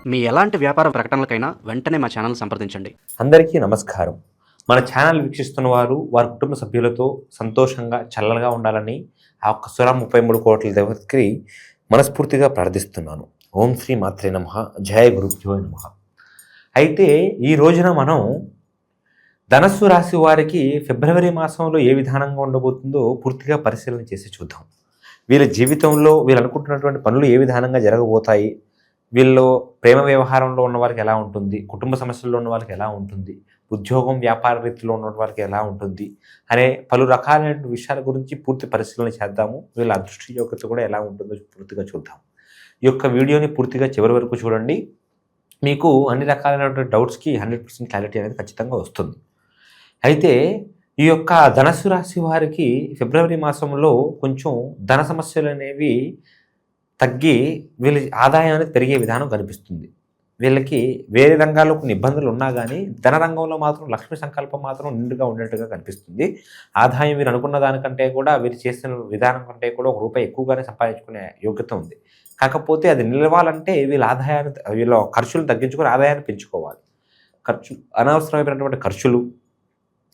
మీ ఎలాంటి వ్యాపార ప్రకటనలకైనా వెంటనే మా ఛానల్ సంప్రదించండి. అందరికీ నమస్కారం. మన ఛానల్ వీక్షిస్తున్న వారు వారి కుటుంబ సభ్యులతో సంతోషంగా చల్లగా ఉండాలని ఆ ఒక్క సుర 33 కోట్ల దేవతకి మనస్ఫూర్తిగా ప్రార్థిస్తున్నాను. ఓం శ్రీ మాత్రే నమః. జయ గురుభ్యో నమః. అయితే ఈ రోజున మనం ధనస్సు రాశి వారికి ఫిబ్రవరి మాసంలో ఏ విధానంగా ఉండబోతుందో పూర్తిగా పరిశీలన చేసి చూద్దాం. వీళ్ళ జీవితంలో వీళ్ళు అనుకుంటున్నటువంటి పనులు ఏ విధానంగా జరగబోతాయి, వీళ్ళు ప్రేమ వ్యవహారంలో ఉన్న వారికి ఎలా ఉంటుంది, కుటుంబ సమస్యల్లో ఉన్న వారికి ఎలా ఉంటుంది, ఉద్యోగం వ్యాపార రీతిలో ఉన్న వారికి ఎలా ఉంటుంది అనే పలు రకాలైన విషయాల గురించి పూర్తి పరిశీలన చేద్దాము. వీళ్ళ అదృష్ట యోగ్యత కూడా ఎలా ఉంటుందో పూర్తిగా చూద్దాం. ఈ యొక్క వీడియోని పూర్తిగా చివరి వరకు చూడండి. మీకు అన్ని రకాలైనటువంటి డౌట్స్కి 100% క్లారిటీ అనేది ఖచ్చితంగా వస్తుంది. అయితే ఈ యొక్క ధనస్సు రాశి వారికి ఫిబ్రవరి మాసంలో కొంచెం ధన సమస్యలు అనేవి తగ్గి వీళ్ళ ఆదాయం అనేది పెరిగే విధానం కనిపిస్తుంది. వీళ్ళకి వేరే రంగాల్లో కొన్ని ఇబ్బందులు ఉన్నా కానీ ధన రంగంలో మాత్రం లక్ష్మీ సంకల్పం మాత్రం నిండుగా ఉండేట్టుగా కనిపిస్తుంది. ఆదాయం వీరు అనుకున్న దానికంటే కూడా వీరు చేసిన విధానం కంటే కూడా ₹1 ఎక్కువగానే సంపాదించుకునే యోగ్యత ఉంది. కాకపోతే అది నిలవాలంటే వీళ్ళ ఆదాయాన్ని వీళ్ళ ఖర్చులు తగ్గించుకొని ఆదాయాన్ని పెంచుకోవాలి. అనవసరమైనటువంటి ఖర్చులు,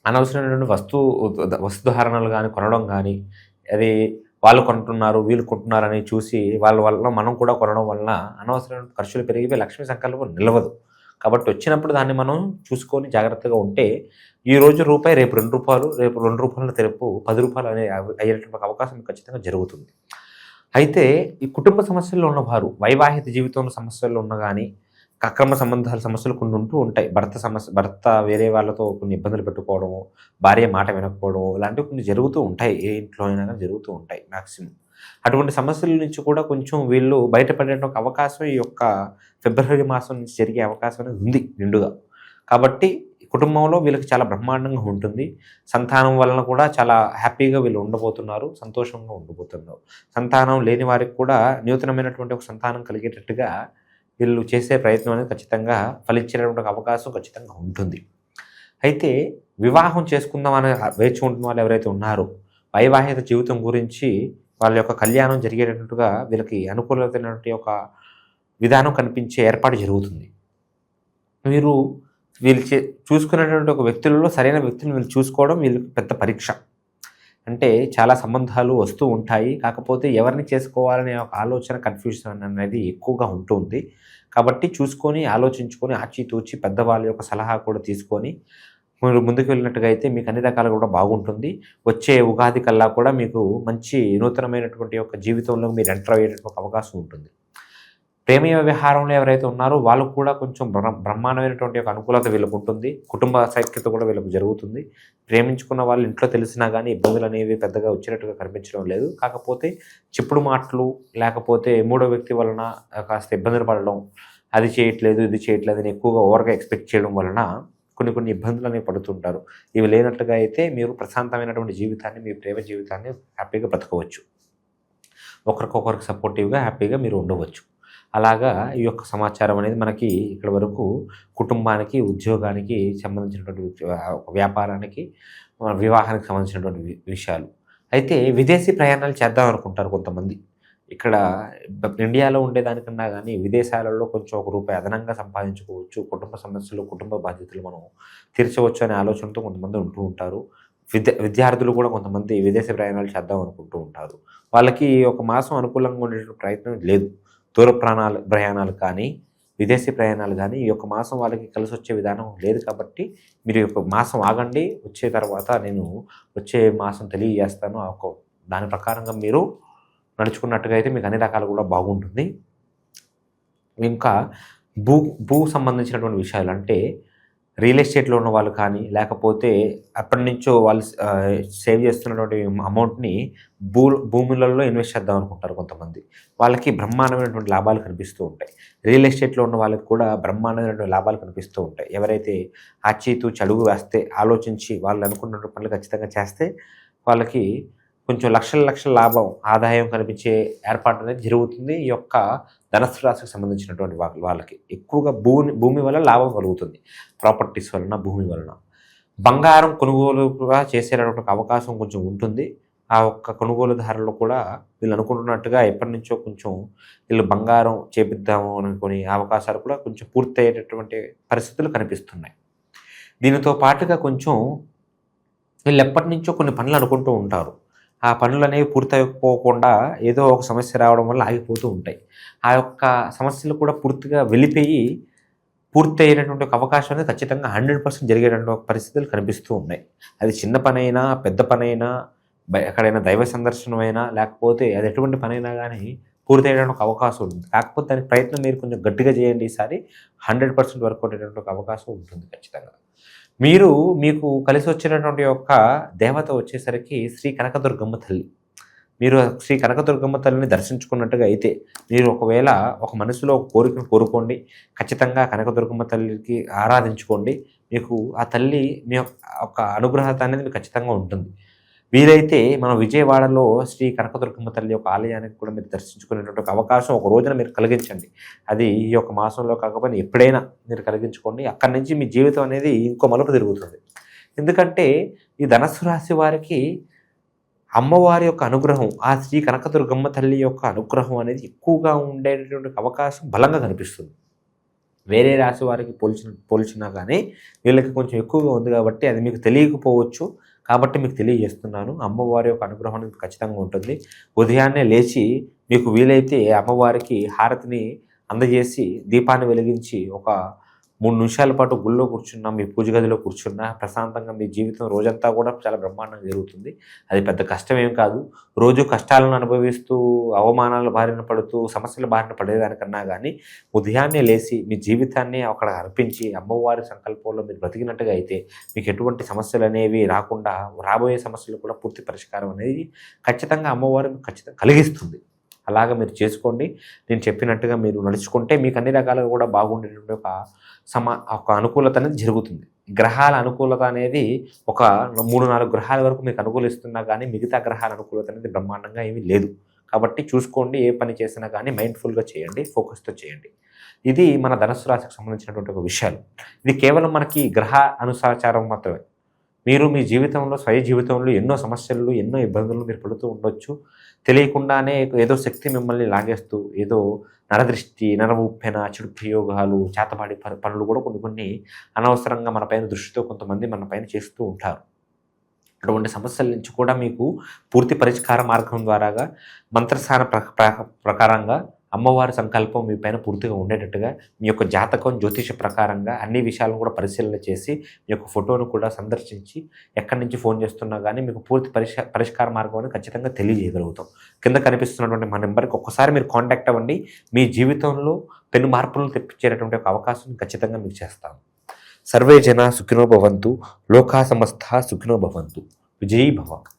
అనవసరమైనటువంటి వస్తుధారణలు కానీ కొనడం కానీ, అది వాళ్ళు కొంటున్నారు వీళ్ళు కొంటున్నారు అని చూసి వాళ్ళ వల్ల మనం కూడా కొనడం వలన అనవసరమైన ఖర్చులు పెరిగిపోయి లక్ష్మీ సంకల్పం నిలవదు. కాబట్టి వచ్చినప్పుడు దాన్ని మనం చూసుకొని జాగ్రత్తగా ఉంటే ఈరోజు రూపాయి, రేపు ₹2, రేపు ₹2 రేపు ₹10 అనే అయ్యేటువంటి అవకాశం ఖచ్చితంగా జరుగుతుంది. అయితే ఈ కుటుంబ సమస్యల్లో ఉన్నవారు, వైవాహిక జీవితంలో సమస్యలు ఉన్న కానీ, అక్రమ సంబంధాల సమస్యలు కొన్ని ఉంటూ ఉంటాయి. భర్త వేరే వాళ్ళతో కొన్ని ఇబ్బందులు పెట్టుకోవడము, భార్య మాట వినకపోవడము, ఇలాంటివి కొన్ని జరుగుతూ ఉంటాయి. ఏ ఇంట్లో అయినా కానీ జరుగుతూ ఉంటాయి మ్యాక్సిమం. అటువంటి సమస్యల నుంచి కూడా కొంచెం వీళ్ళు బయటపడే ఒక అవకాశం ఈ యొక్క ఫిబ్రవరి మాసం నుంచి జరిగే అవకాశం అనేది ఉంది నిండుగా. కాబట్టి కుటుంబంలో వీళ్ళకి చాలా బ్రహ్మాండంగా ఉంటుంది. సంతానం వలన కూడా చాలా హ్యాపీగా వీళ్ళు ఉండబోతున్నారు, సంతోషంగా ఉండబోతున్నారు. సంతానం లేని వారికి కూడా నూతనమైనటువంటి ఒక సంతానం కలిగేటట్టుగా వీళ్ళు చేసే ప్రయత్నం అనేది ఖచ్చితంగా ఫలించేటువంటి అవకాశం ఖచ్చితంగా ఉంటుంది. అయితే వివాహం చేసుకుందామని వేచి ఉంటున్న వాళ్ళు ఎవరైతే ఉన్నారో, వైవాహిక జీవితం గురించి వాళ్ళ యొక్క కళ్యాణం జరిగేటట్టుగా వీళ్ళకి అనుకూలమైనటువంటి ఒక విధానం కనిపించే ఏర్పాటు జరుగుతుంది. వీళ్ళు చూసుకునేటువంటి ఒక వ్యక్తులలో సరైన వ్యక్తిని వీళ్ళు చూసుకోవడం వీళ్ళకి పెద్ద పరీక్ష. అంటే చాలా సంబంధాలు వస్తూ ఉంటాయి. కాకపోతే ఎవరిని చేసుకోవాలనే ఒక ఆలోచన, కన్ఫ్యూజన్ అనేది ఎక్కువగా ఉంటుంది. కాబట్టి చూసుకొని, ఆలోచించుకొని, ఆచితూచి పెద్దవాళ్ళ యొక్క సలహా కూడా తీసుకొని మీరు ముందుకు వెళ్ళినట్టుగా అయితే మీకు అన్ని రకాలుగా కూడా బాగుంటుంది. వచ్చే ఉగాది కల్లా కూడా మీకు మంచి నూతనమైనటువంటి యొక్క జీవితంలో మీరు ఎంటర్ అయ్యేటువంటి అవకాశం ఉంటుంది. ప్రేమ వ్యవహారంలో ఎవరైతే ఉన్నారో వాళ్ళకు కూడా కొంచెం బ్రహ్మాండమైనటువంటి ఒక అనుకూలత వీళ్ళకు ఉంటుంది. కుటుంబ సైక్యత కూడా వీళ్ళకు జరుగుతుంది. ప్రేమించుకున్న వాళ్ళు ఇంట్లో తెలిసినా కానీ ఇబ్బందులు అనేవి పెద్దగా వచ్చినట్టుగా కనిపించడం లేదు. కాకపోతే చెప్పుడు మాటలు, లేకపోతే మూడో వ్యక్తి వలన కాస్త ఇబ్బందులు పడడం, అది చేయట్లేదు ఇది చేయట్లేదు అని ఎక్కువగా ఓవర్గా ఎక్స్పెక్ట్ చేయడం వలన కొన్ని ఇబ్బందులు అనేవి పడుతుంటారు. ఇవి లేనట్టుగా అయితే మీరు ప్రశాంతమైనటువంటి జీవితాన్ని, మీ ప్రేమ జీవితాన్ని హ్యాపీగా బ్రతకవచ్చు. ఒకరికొకరికి సపోర్టివ్గా హ్యాపీగా మీరు ఉండవచ్చు. అలాగా ఈ యొక్క సమాచారం అనేది మనకి ఇక్కడ వరకు కుటుంబానికి, ఉద్యోగానికి సంబంధించినటువంటి వ్యాపారానికి, వివాహానికి సంబంధించినటువంటి విషయాలు. అయితే విదేశీ ప్రయాణాలు చేద్దాం అనుకుంటారు కొంతమంది. ఇక్కడ ఇండియాలో ఉండేదానికన్నా కానీ విదేశాలలో కొంచెం ₹1 అదనంగా సంపాదించుకోవచ్చు, కుటుంబ సమస్యలు, కుటుంబ బాధ్యతలు మనం తీర్చవచ్చు అనే ఆలోచనతో కొంతమంది ఉంటూ ఉంటారు. విద్యార్థులు కూడా కొంతమంది విదేశీ ప్రయాణాలు చేద్దాం అనుకుంటూ ఉంటారు. వాళ్ళకి ఒక మాసం అనుకూలంగా ఉండేటువంటి ప్రయత్నం లేదు. దూర ప్రయాణాలు కానీ, విదేశీ ప్రయాణాలు కానీ ఈ యొక్క మాసం వాళ్ళకి కలిసి వచ్చే విధానం లేదు. కాబట్టి మీరు ఒక మాసం ఆగండి, వచ్చే తర్వాత నేను వచ్చే మాసం తెలియజేస్తాను. దాని ప్రకారంగా మీరు నడుచుకున్నట్టుగా అయితే మీకు అన్ని రకాలు కూడా బాగుంటుంది. ఇంకా భూ సంబంధించినటువంటి విషయాలు, అంటే రియల్ ఎస్టేట్లో ఉన్న వాళ్ళు కానీ, లేకపోతే అప్పటి నుంచో వాళ్ళు సేవ్ చేస్తున్నటువంటి అమౌంట్ని భూములలో ఇన్వెస్ట్ చేద్దాం అనుకుంటారు కొంతమంది. వాళ్ళకి బ్రహ్మాండమైనటువంటి లాభాలు కనిపిస్తూ ఉంటాయి. రియల్ ఎస్టేట్లో ఉన్న వాళ్ళకి కూడా బ్రహ్మాండమైనటువంటి లాభాలు కనిపిస్తూ ఉంటాయి. ఎవరైతే ఆచితూచి అడుగు వేస్తే, ఆలోచించి వాళ్ళు అనుకున్నటువంటి పనులు ఖచ్చితంగా చేస్తే వాళ్ళకి కొంచెం లక్షల లాభం, ఆదాయం కనిపించే ఏర్పాటు అనేది జరుగుతుంది. ఈ యొక్క ధనస్సు రాశికి సంబంధించినటువంటి వాళ్ళకి ఎక్కువగా భూమి వల్ల లాభం కలుగుతుంది. ప్రాపర్టీస్ వలన, భూమి వలన. బంగారం కొనుగోలుగా చేసేటటువంటి అవకాశం కొంచెం ఉంటుంది. ఆ ఒక్క కొనుగోలుదారులు కూడా వీళ్ళు అనుకుంటున్నట్టుగా ఎప్పటి నుంచో కొంచెం వీళ్ళు బంగారం చేపిద్దాము అనుకునే అవకాశాలు కూడా కొంచెం పూర్తయ్యేటటువంటి పరిస్థితులు కనిపిస్తున్నాయి. దీనితో పాటుగా కొంచెం వీళ్ళు ఎప్పటి నుంచో కొన్ని పనులు అనుకుంటూ ఉంటారు. ఆ పనులు అనేవి పూర్తయిపోకుండా ఏదో ఒక సమస్య రావడం వల్ల ఆగిపోతూ ఉంటాయి. ఆ యొక్క సమస్యలు కూడా పూర్తిగా వెళ్ళిపోయి పూర్తి అయ్యేటటువంటి ఒక అవకాశం అనేది ఖచ్చితంగా 100% జరిగేటటువంటి ఒక పరిస్థితులు కనిపిస్తూ ఉన్నాయి. అది చిన్న పనైనా, పెద్ద పనైనా, ఎక్కడైనా దైవ సందర్శనమైనా, లేకపోతే అది ఎటువంటి పనైనా కానీ పూర్తయ్యేటువంటి ఒక అవకాశం ఉంటుంది. కాకపోతే దానికి ప్రయత్నం మీరు కొంచెం గట్టిగా చేయండి. ఈసారి 100% వర్కౌట్ అయ్యేటువంటి ఒక అవకాశం ఉంటుంది ఖచ్చితంగా. మీకు కలిసి వచ్చినటువంటి యొక్క దేవత వచ్చేసరికి శ్రీ కనకదుర్గమ్మ తల్లి. మీరు శ్రీ కనకదుర్గమ్మ తల్లిని దర్శించుకున్నట్టుగా అయితే మీరు ఒకవేళ ఒక మనసులో ఒక కోరికను కోరుకోండి. ఖచ్చితంగా కనకదుర్గమ్మ తల్లికి ఆరాధించుకోండి. మీకు ఆ తల్లి మీ యొక్క అనుగ్రహత అనేది మీకు ఖచ్చితంగా ఉంటుంది. వీలైతే మన విజయవాడలో శ్రీ కనకదుర్గమ్మ తల్లి యొక్క ఆలయానికి కూడా మీరు దర్శించుకునేటువంటి ఒక అవకాశం ఒక రోజున మీరు కలిగించండి. అది ఈ యొక్క మాసంలో కాకపోయినా ఎప్పుడైనా మీరు కలిగించుకోండి. అక్కడి నుంచి మీ జీవితం అనేది ఇంకో మలుపు తిరుగుతుంది. ఎందుకంటే ఈ ధనస్సు రాశి వారికి అమ్మవారి యొక్క అనుగ్రహం, ఆ శ్రీ కనకదుర్గమ్మ తల్లి యొక్క అనుగ్రహం అనేది ఎక్కువగా ఉండేటటువంటి అవకాశం బలంగా కనిపిస్తుంది. వేరే రాశి వారికి పోల్చినా కానీ వీళ్ళకి కొంచెం ఎక్కువగా ఉంది కాబట్టి అది మీకు తెలియకపోవచ్చు. కాబట్టి మీకు తెలియజేస్తున్నాను. అమ్మవారి యొక్క అనుగ్రహం అనేది ఖచ్చితంగా ఉంటుంది. ఉదయాన్నే లేచి మీకు వీలైతే అమ్మవారికి హారతిని అందజేసి దీపాన్ని వెలిగించి ఒక 3 నిమిషాల పాటు గుళ్ళో కూర్చున్నా, మీ పూజ గదిలో కూర్చున్నా ప్రశాంతంగా మీ జీవితం రోజంతా కూడా చాలా బ్రహ్మాండంగా జరుగుతుంది. అది పెద్ద కష్టమేం కాదు. రోజు కష్టాలను అనుభవిస్తూ, అవమానాల బారిన పడుతూ, సమస్యల బారిన పడేదానికన్నా కానీ ఉదయాన్నే లేచి మీ జీవితాన్ని అక్కడ అర్పించి అమ్మవారి సంకల్పంలో మీరు బ్రతికినట్టుగా అయితే మీకు ఎటువంటి సమస్యలు అనేవి రాకుండా, రాబోయే సమస్యలు కూడా పూర్తి పరిష్కారం అనేది ఖచ్చితంగా అమ్మవారు ఖచ్చితంగా కలిగిస్తుంది. అలాగా మీరు చేసుకోండి. నేను చెప్పినట్టుగా మీరు నడుచుకుంటే మీకు అన్ని రకాలుగా కూడా బాగుండేటువంటి ఒక అనుకూలత అనేది జరుగుతుంది. గ్రహాల అనుకూలత అనేది ఒక 3-4 గ్రహాల వరకు మీకు అనుకూలిస్తున్నా కానీ మిగతా గ్రహాల అనుకూలత అనేది బ్రహ్మాండంగా ఏమీ లేదు. కాబట్టి చూసుకోండి. ఏ పని చేసినా కానీ మైండ్ఫుల్గా చేయండి, ఫోకస్తో చేయండి. ఇది మన ధనస్సు రాశికి సంబంధించినటువంటి ఒక విషయాలు. ఇది కేవలం మనకి గ్రహ అనుసాచారం మాత్రమే. మీరు మీ జీవితంలో, స్వయ జీవితంలో ఎన్నో సమస్యలు, ఎన్నో ఇబ్బందులు మీరు పడుతూ ఉండొచ్చు. తెలియకుండానే ఏదో శక్తి మిమ్మల్ని లాగేస్తూ, ఏదో నరదృష్టి, నరముప్పెన, చెడు ప్రయోగాలు, చేతబాడి పనులు కూడా కొన్ని అనవసరంగా మన పైన దృష్టితో కొంతమంది మన పైన చేస్తూ ఉంటారు. అటువంటి సమస్యల నుంచి కూడా మీకు పూర్తి పరిష్కార మార్గం ద్వారాగా మంత్రసార ప్రకారంగా అమ్మవారి సంకల్పం మీ పైన పూర్తిగా ఉండేటట్టుగా మీ యొక్క జాతకం, జ్యోతిష ప్రకారంగా అన్ని విషయాలను కూడా పరిశీలన చేసి మీ యొక్క ఫోటోను కూడా సందర్శించి ఎక్కడి నుంచి ఫోన్ చేస్తున్నా కానీ మీకు పూర్తి పరిష్కార మార్గం అనేది ఖచ్చితంగా తెలియజేయగలుగుతాం. కింద కనిపిస్తున్నటువంటి మా నెంబర్కి ఒక్కసారి మీరు కాంటాక్ట్ అవ్వండి. మీ జీవితంలో పెను మార్పులను తెప్పించేటటువంటి ఒక అవకాశం ఖచ్చితంగా మీకు చేస్తాను. సర్వే జన సుఖినో భవంతు, లోకా సమస్త సుఖినో భవంతు. విజయీ భవ.